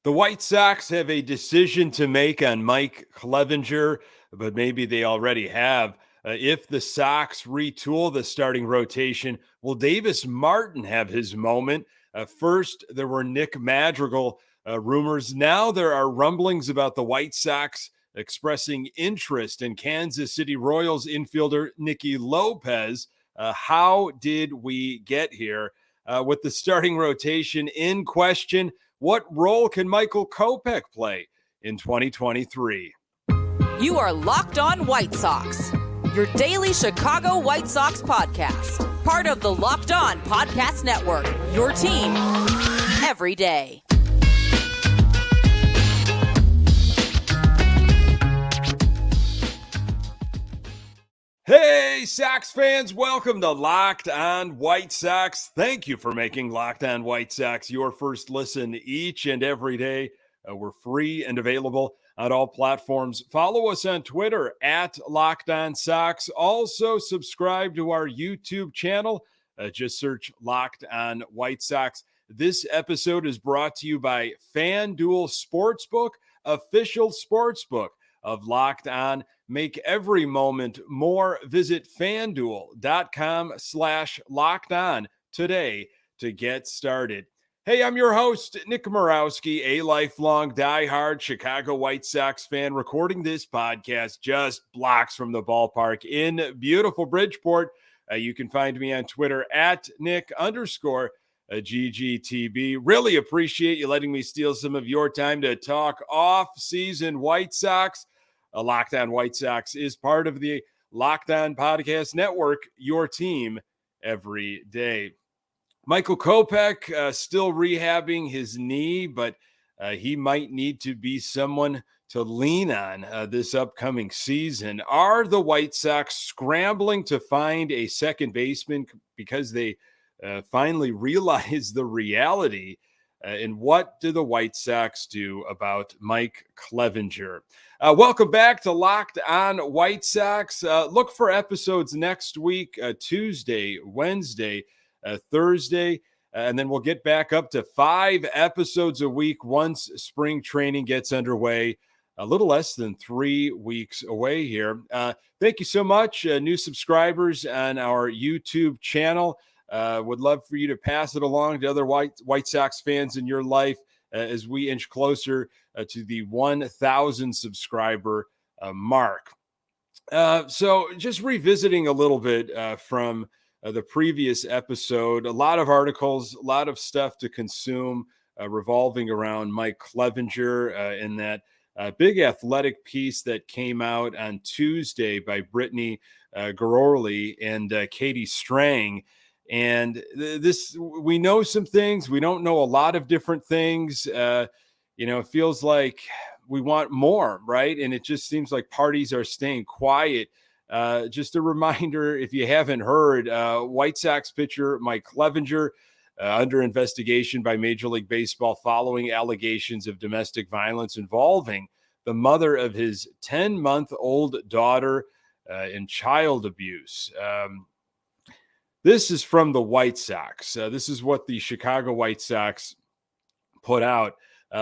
The White Sox have a decision to make on Mike Clevinger, but maybe they already have. If the Sox retool the starting rotation, will Davis Martin have his moment? First, there were Nick Madrigal rumors. Now there are rumblings about the White Sox expressing interest in Kansas City Royals infielder Nicky Lopez. How did we get here? With the starting rotation in question, what role can Michael Kopech play in 2023? You are Locked On White Sox, your daily Chicago White Sox podcast. Part of the Locked On Podcast Network, your team every day. Hey, Sox fans, welcome to Locked On White Sox. Thank you for making Locked On White Sox your first listen each and every day. We're free and available on all platforms. Follow us on Twitter at Locked On Sox. Also, subscribe to our YouTube channel. Just search Locked On White Sox. This episode is brought to you by FanDuel Sportsbook, official sportsbook of Locked On. Make every moment more. Visit FanDuel.com/Locked On today to get started. Hey, I'm your host, Nick Morawski, a lifelong diehard Chicago White Sox fan, recording this podcast just blocks from the ballpark in beautiful Bridgeport. You can find me on Twitter at Nick_GGTB. Really appreciate you letting me steal some of your time to talk off-season White Sox. Locked On White Sox is part of the Locked On Podcast Network, your team every day. Michael Kopech still rehabbing his knee, but he might need to be someone to lean on this upcoming season. Are the White Sox scrambling to find a second baseman because they finally realize the reality? And what do the White Sox do about Mike Clevinger? Welcome back to Locked On White Sox. Look for episodes next week, Tuesday, Wednesday, Thursday, and then we'll get back up to 5 episodes a week once spring training gets underway. A little less than 3 weeks away here. Thank you so much, new subscribers on our YouTube channel. Would love for you to pass it along to other White Sox fans in your life as we inch closer to the 1,000 subscriber mark. So just revisiting a little bit from the previous episode, a lot of articles, a lot of stuff to consume revolving around Mike Clevinger in that big athletic piece that came out on Tuesday by Brittany Garorli and Katie Strang. And this, we know some things. We don't know a lot of different things. It feels like we want more, right? And it just seems like parties are staying quiet. Just a reminder, if you haven't heard, White Sox pitcher Mike Clevinger under investigation by Major League Baseball following allegations of domestic violence involving the mother of his 10-month-old daughter and child abuse. This is from the White Sox. This is what the Chicago White Sox put out.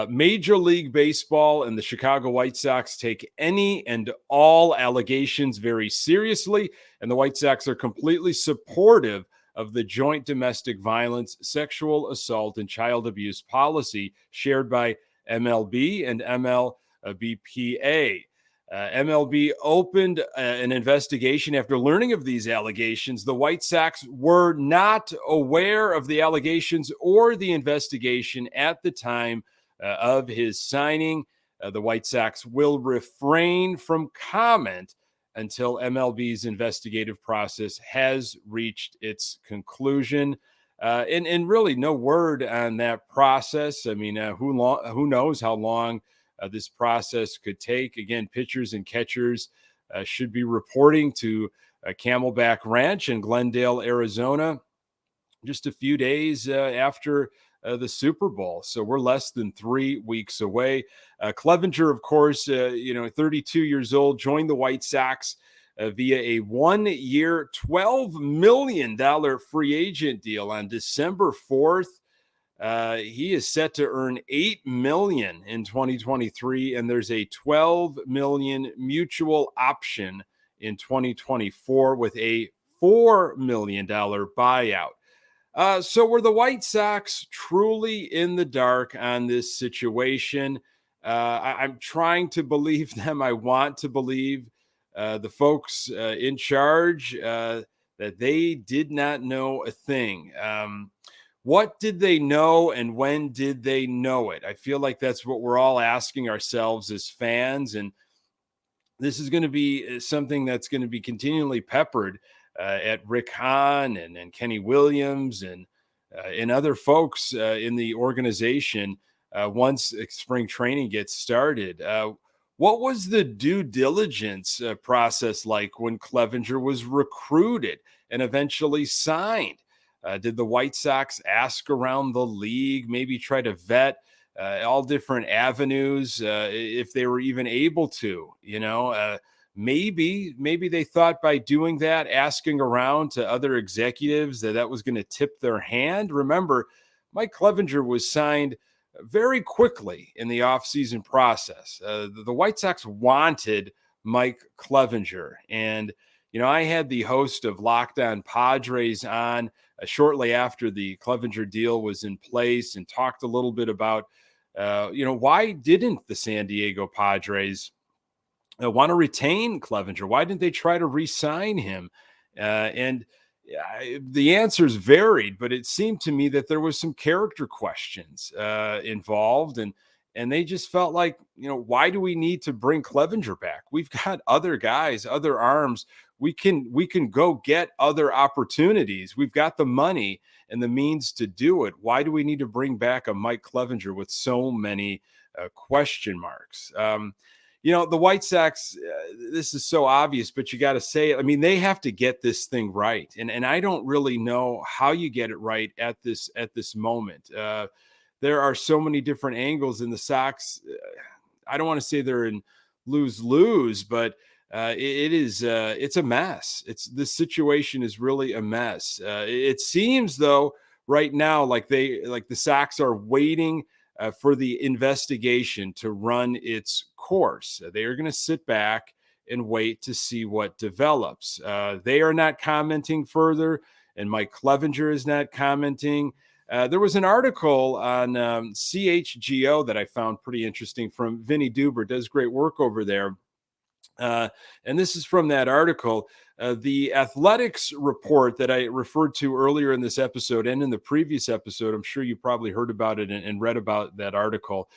Major League Baseball and the Chicago White Sox take any and all allegations very seriously, and the White Sox are completely supportive of the joint domestic violence, sexual assault, and child abuse policy shared by MLB and MLBPA. MLB opened an investigation after learning of these allegations. The White Sox were not aware of the allegations or the investigation at the time of his signing. The White Sox will refrain from comment until MLB's investigative process has reached its conclusion. And really no word on that process. I mean, who knows how long this process could take. Again, pitchers and catchers should be reporting to Camelback Ranch in Glendale, Arizona, just a few days after the Super Bowl. So we're less than 3 weeks away. Clevinger, of course, 32 years old, joined the White Sox via a 1-year, $12 million free agent deal on December 4th. He is set to earn $8 million in 2023, and there's a $12 million mutual option in 2024 with a $4 million buyout. So were the White Sox truly in the dark on this situation? I'm trying to believe them. I want to believe the folks in charge that they did not know a thing. What did they know and when did they know it? I feel like that's what we're all asking ourselves as fans. And this is going to be something that's going to be continually peppered at Rick Hahn and Kenny Williams and other folks in the organization once spring training gets started. What was the due diligence process like when Clevinger was recruited and eventually signed? Did the White Sox ask around the league, maybe try to vet all different avenues if they were even able to, maybe they thought by doing that, asking around to other executives that was going to tip their hand. Remember, Mike Clevinger was signed very quickly in the offseason process. The White Sox wanted Mike Clevinger. And, I had the host of Locked On Padres on shortly after the Clevinger deal was in place and talked a little bit about, why didn't the San Diego Padres want to retain Clevinger? Why didn't they try to re-sign him? And the answers varied, but it seemed to me that there was some character questions involved, and they just felt like, why do we need to bring Clevinger back? We've got other guys, other arms. We can go get other opportunities. We've got the money and the means to do it. Why do we need to bring back a Mike Clevinger with so many question marks? The White Sox, this is so obvious, but you got to say it. I mean, they have to get this thing right. And I don't really know how you get it right at this moment. There are so many different angles in the Sox. I don't want to say they're in lose-lose, but it's a mess. This situation is really a mess. It seems though right now like the Sox are waiting for the investigation to run its course. They are going to sit back and wait to see what develops. They are not commenting further, and Mike Clevinger is not commenting. There was an article on CHGO that I found pretty interesting from Vinny Duber, does great work over there. And this is from that article. The Athletics report that I referred to earlier in this episode and in the previous episode, I'm sure you probably heard about it and read about that article.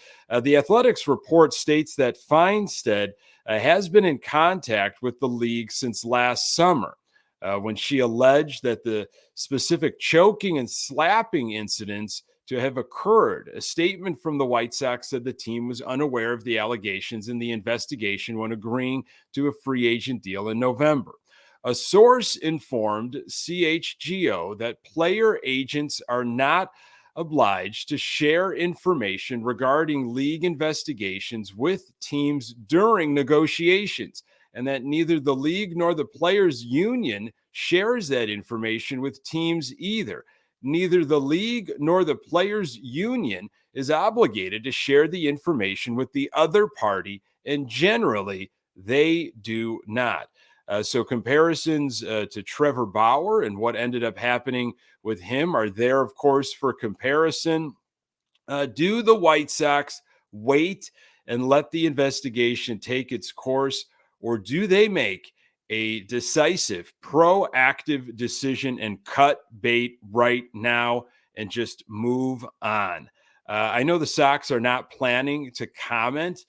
The Athletics report states that Feinstead has been in contact with the league since last summer when she alleged that the specific choking and slapping incidents to have occurred. A statement from the White Sox said the team was unaware of the allegations in the investigation when agreeing to a free agent deal in November. A source informed CHGO that player agents are not obliged to share information regarding league investigations with teams during negotiations, and that neither the league nor the players' union shares that information with teams either. Neither the league nor the players' union is obligated to share the information with the other party, and generally they do not. So comparisons to Trevor Bauer and what ended up happening with him are there, of course, for comparison. Do the White Sox wait and let the investigation take its course, or do they make a decisive, proactive decision and cut bait right now and just move on? I know the Sox are not planning to comment,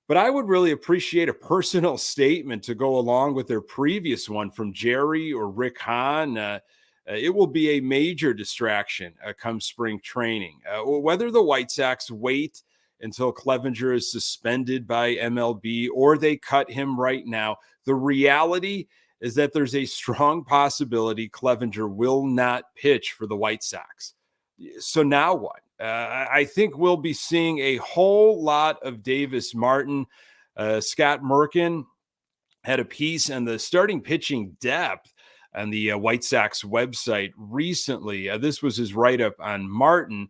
but I would really appreciate a personal statement to go along with their previous one from Jerry or Rick Hahn. It will be a major distraction come spring training. Whether the White Sox wait until Clevinger is suspended by MLB or they cut him right now, the reality is that there's a strong possibility Clevinger will not pitch for the White Sox. So now what? I think we'll be seeing a whole lot of Davis Martin. Scott Merkin had a piece on the starting pitching depth on the White Sox website recently. This was his write-up on Martin.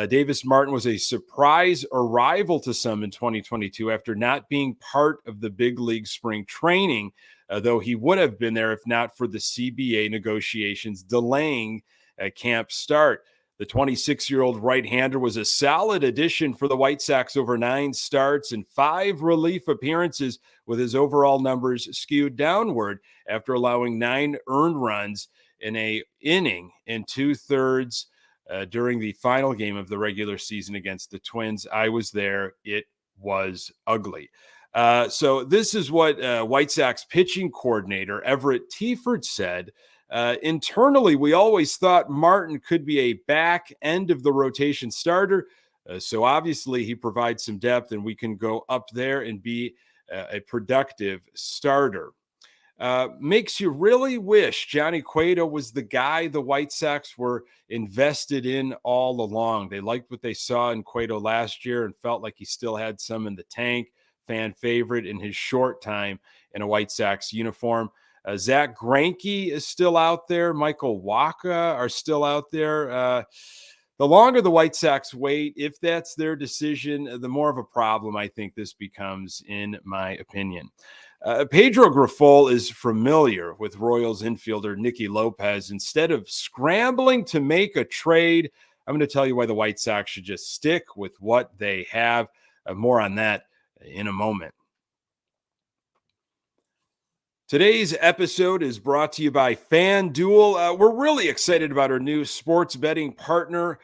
Davis Martin was a surprise arrival to some in 2022 after not being part of the big league spring training, though he would have been there if not for the CBA negotiations delaying a camp start. The 26-year-old right-hander was a solid addition for the White Sox over 9 starts and 5 relief appearances, with his overall numbers skewed downward after allowing 9 earned runs in an inning and 2/3 during the final game of the regular season against the Twins. I was there. It was ugly. So this is what White Sox pitching coordinator Everett Teaford said. Internally, we always thought Martin could be a back end of the rotation starter. So obviously he provides some depth and we can go up there and be a productive starter. Makes you really wish Johnny Cueto was the guy the White Sox were invested in all along. They liked what they saw in Cueto last year and felt like he still had some in the tank. Fan favorite in his short time in a White Sox uniform. Zach Greinke is still out there. Michael Wacha are still out there. The longer the White Sox wait, if that's their decision, the more of a problem I think this becomes, in my opinion. Pedro Grifol is familiar with Royals infielder Nicky Lopez. Instead of scrambling to make a trade, I'm going to tell you why the White Sox should just stick with what they have. More on that in a moment. Today's episode is brought to you by FanDuel. We're really excited about our new sports betting partner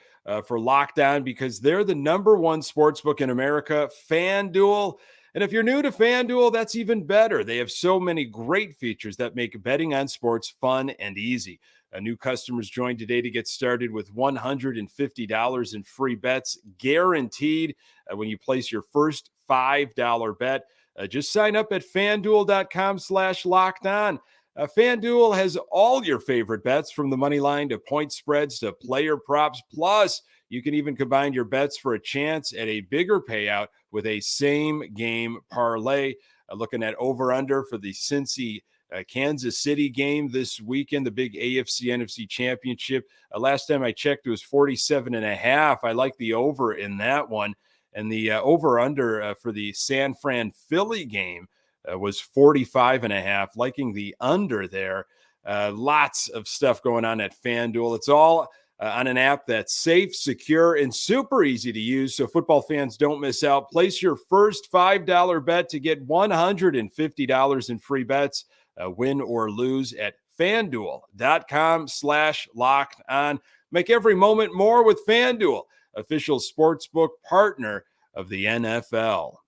for Locked On because they're the #1 sportsbook in America, FanDuel. And if you're new to FanDuel, that's even better. They have so many great features that make betting on sports fun and easy. New customers join today to get started with $150 in free bets guaranteed when you place your first $5 bet. Just sign up at FanDuel.com/lockedon. FanDuel has all your favorite bets, from the money line to point spreads to player props. Plus, you can even combine your bets for a chance at a bigger payout with a same-game parlay. Looking at over-under for the Cincy Kansas City game this weekend, the big AFC-NFC championship. Last time I checked, it was 47.5. I like the over in that one. And the over-under for the San Fran Philly game was 45.5, liking the under there. Lots of stuff going on at FanDuel. It's all on an app that's safe, secure, and super easy to use, so football fans don't miss out. Place your first $5 bet to get $150 in free bets, win or lose, at FanDuel.com/lockedon. Make every moment more with FanDuel, official sportsbook partner of the NFL.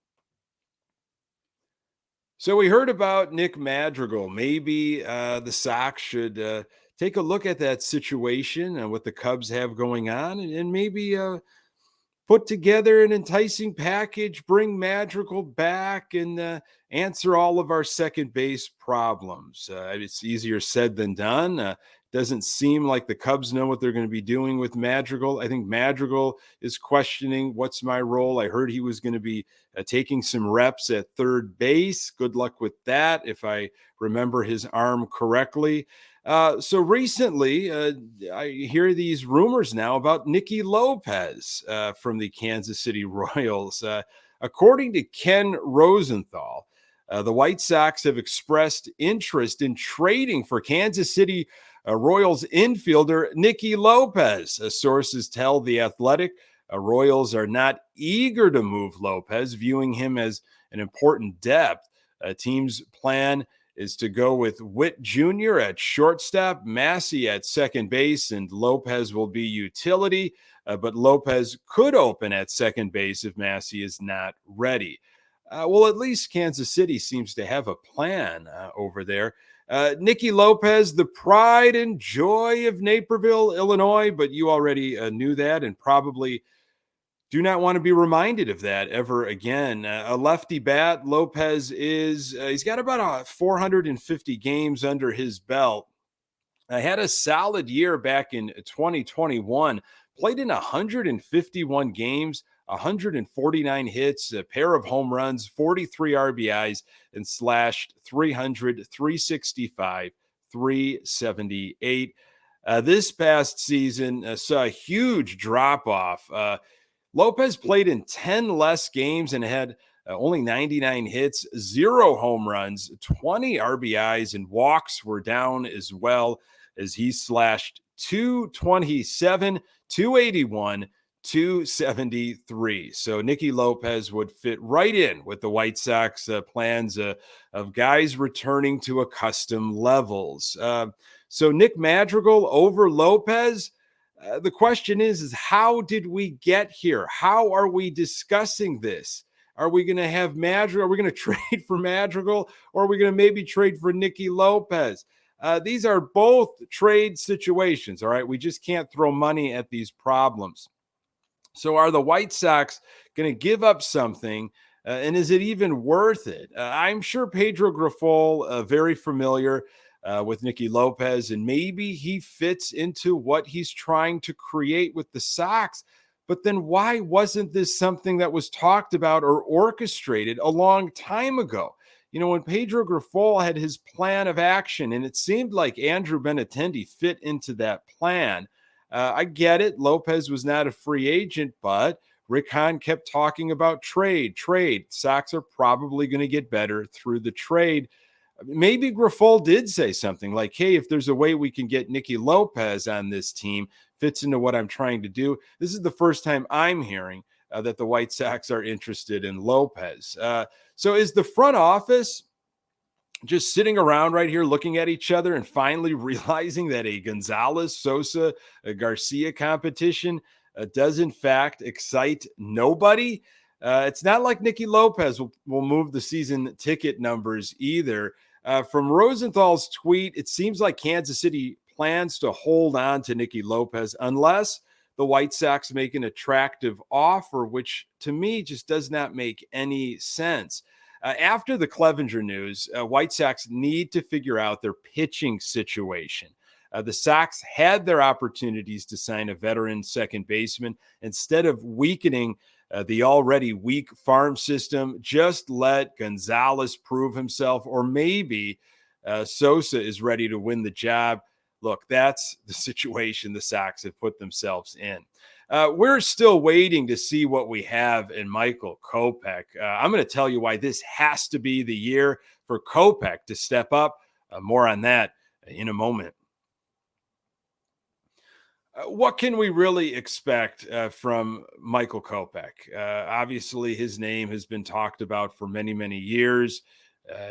So we heard about Nick Madrigal. Maybe the Sox should take a look at that situation and what the Cubs have going on, and maybe put together an enticing package, bring Madrigal back, and answer all of our second base problems. It's easier said than done. Doesn't seem like the Cubs know what they're going to be doing with Madrigal. I think Madrigal is questioning, what's my role? I heard he was going to be taking some reps at third base. Good luck with that, if I remember his arm correctly. So recently, I hear these rumors now about Nicky Lopez from the Kansas City Royals. According to Ken Rosenthal, the White Sox have expressed interest in trading for Kansas City Royals infielder Nicky Lopez. Sources tell The Athletic Royals are not eager to move Lopez, viewing him as an important depth. Team's plan is to go with Witt Jr. at shortstop, Massey at second base, and Lopez will be utility. But Lopez could open at second base if Massey is not ready. Well, at least Kansas City seems to have a plan over there. Nicky Lopez, the pride and joy of Naperville, Illinois, but you already knew that and probably do not want to be reminded of that ever again. A lefty bat, Lopez is, he's got about 450 games under his belt. Had a solid year back in 2021, played in 151 games, 149 hits, a pair of home runs, 43 RBIs, and slashed 300, 365, 378. This past season saw a huge drop off. Lopez played in 10 less games and had only 99 hits, 0 home runs, 20 RBIs, and walks were down as well, as he slashed 227, 281, 273. So Nicky Lopez would fit right in with the White Sox plans of guys returning to accustomed levels. So Nick Madrigal over Lopez. The question is how did we get here? How are we discussing this? Are we going to have Madrigal? Are we going to trade for Madrigal? Or are we going to maybe trade for Nicky Lopez? These are both trade situations, all right? We just can't throw money at these problems. So are the White Sox going to give up something? And is it even worth it? I'm sure Pedro Grifol, very familiar with Nicky Lopez, and maybe he fits into what he's trying to create with the Sox. But then why wasn't this something that was talked about or orchestrated a long time ago? You know, when Pedro Grifol had his plan of action, and it seemed like Andrew Benintendi fit into that plan. I get it. Lopez was not a free agent, but Rick Hahn kept talking about trade. Sox are probably going to get better through the trade. Maybe Grifol did say something like, hey, if there's a way we can get Nicky Lopez on this team, fits into what I'm trying to do. This is the first time I'm hearing that the White Sox are interested in Lopez. So is the front office just sitting around right here looking at each other and finally realizing that a Gonzalez, Sosa, a Garcia competition does in fact excite nobody? It's not like Nicky Lopez will move the season ticket numbers either. From Rosenthal's tweet, it seems like Kansas City plans to hold on to Nicky Lopez unless the White Sox make an attractive offer, which to me just does not make any sense. After the Clevinger news, White Sox need to figure out their pitching situation. The Sox had their opportunities to sign a veteran second baseman. Instead of weakening the already weak farm system, just let Gonzalez prove himself, or maybe Sosa is ready to win the job. Look, that's the situation the Sox have put themselves in. We're still waiting to see what we have in Michael Kopech. I'm going to tell you why this has to be the year for Kopech to step up. More on that in a moment. What can we really expect from Michael Kopech? Obviously, his name has been talked about for many, many years.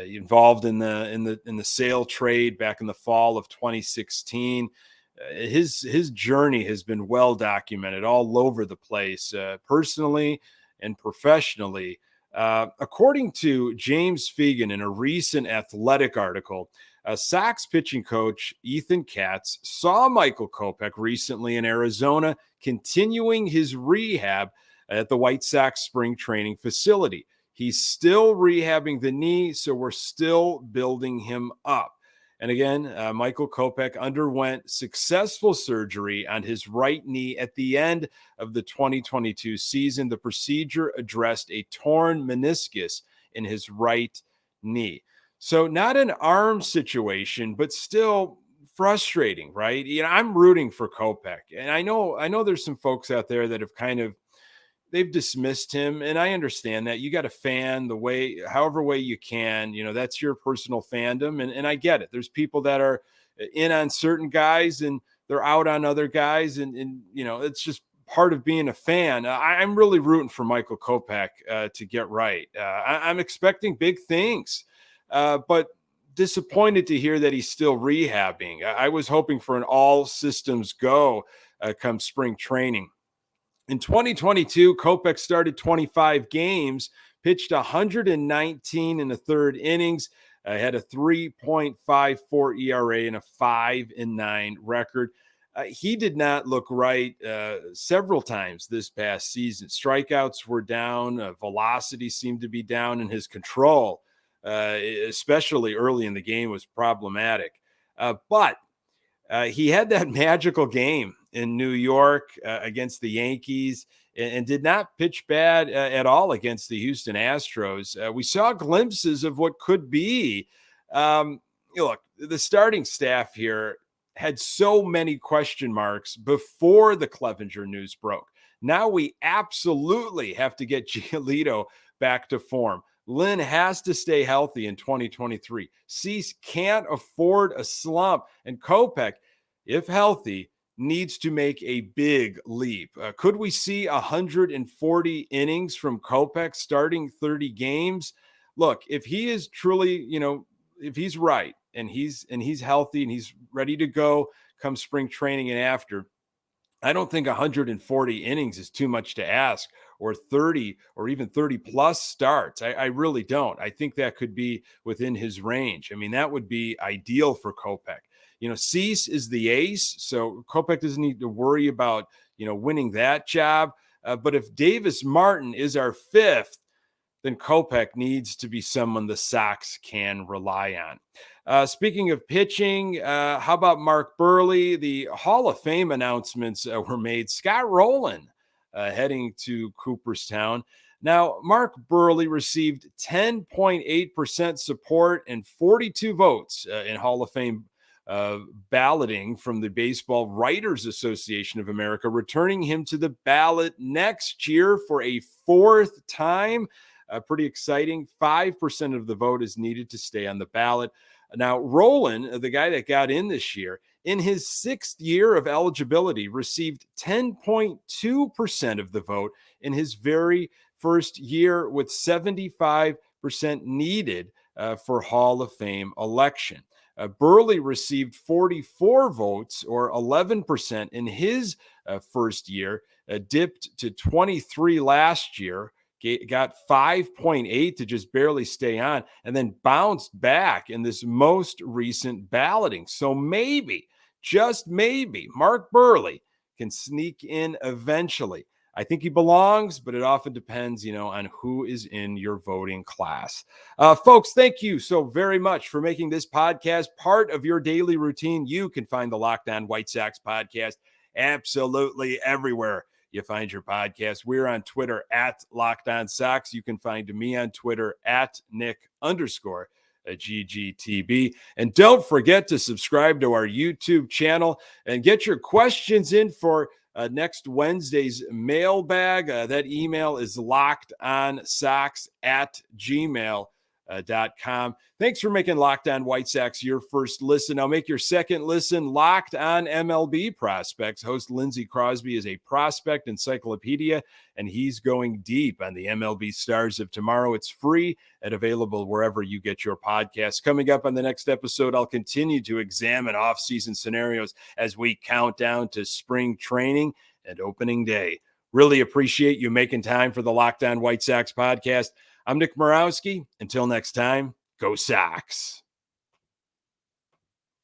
Involved in the Sale trade back in the fall of 2016. His journey has been well documented all over the place, personally and professionally. According to James Fegan in a recent Athletic article, Sox pitching coach Ethan Katz saw Michael Kopech recently in Arizona, continuing his rehab at the White Sox spring training facility. He's still rehabbing the knee, so we're still building him up. And again, Michael Kopech underwent successful surgery on his right knee at the end of the 2022 season. The procedure addressed a torn meniscus in his right knee. So not an arm situation, but still frustrating, right? You know, I'm rooting for Kopech. And I know there's some folks out there that have they've dismissed him, and I understand that. You got to fan the way, however way you can. You know, that's your personal fandom, and I get it. There's people that are in on certain guys and they're out on other guys, and you know, it's just part of being a fan. I'm really rooting for Michael Kopech to get right. I'm expecting big things, but disappointed to hear that he's still rehabbing. I was hoping for an all systems go come spring training. In 2022, Kopech started 25 games, pitched 119 in the third innings, had a 3.54 ERA and a 5-9 record. He did not look right several times this past season. Strikeouts were down, velocity seemed to be down, and his control, especially early in the game, was problematic. But he had that magical game in New York against the Yankees and did not pitch bad at all against the Houston Astros. We saw glimpses of what could be. Look, the starting staff here, had so many question marks before the Clevinger news broke. Now we absolutely have to get Giolito back to form. Lynn has to stay healthy in 2023. Cease can't afford a slump. And Kopech, if healthy, needs to make a big leap. Could we see 140 innings from Kopech starting 30 games? Look, if he is truly, if he's right and he's healthy and he's ready to go come spring training and after, I don't think 140 innings is too much to ask, or 30 or even 30 plus starts. I really don't. I think that could be within his range. I mean, that would be ideal for Kopech. Cease is the ace, so Kopech doesn't need to worry about, winning that job. But if Davis Martin is our fifth, then Kopech needs to be someone the Sox can rely on. Speaking of pitching, how about Mark Buehrle? The Hall of Fame announcements were made. Scott Rowland heading to Cooperstown. Now, Mark Buehrle received 10.8% support and 42 votes in Hall of Fame balloting from the Baseball Writers Association of America, returning him to the ballot next year for a fourth time. Pretty exciting. 5% of the vote is needed to stay on the ballot. Now, Rowland, the guy that got in this year, in his sixth year of eligibility, received 10.2% of the vote in his very first year, with 75% needed for Hall of Fame election. Buehrle received 44 votes, or 11%, in his first year, dipped to 23 last year, got 5.8 to just barely stay on, and then bounced back in this most recent balloting. So maybe, just maybe, Mark Buehrle can sneak in eventually. I think he belongs, but it often depends, on who is in your voting class. Folks, thank you so very much for making this podcast part of your daily routine. You can find the Locked On White Sox podcast absolutely everywhere you find your podcast. We're on Twitter at Locked On Sox. You can find me on Twitter at Nick_GGTB. And don't forget to subscribe to our YouTube channel and get your questions in for next Wednesday's mailbag. That email is lockedonsox@gmail.com. Thanks for making Locked On White Sox your first listen. I'll make your second listen Locked On MLB Prospects. Host Lindsey Crosby is a prospect encyclopedia, and he's going deep on the MLB stars of tomorrow. It's free and available wherever you get your podcasts. Coming up on the next episode, I'll continue to examine off-season scenarios as we count down to spring training and opening day. Really appreciate you making time for the Locked On White Sox podcast. I'm Nick Morawski. Until next time, go Sox.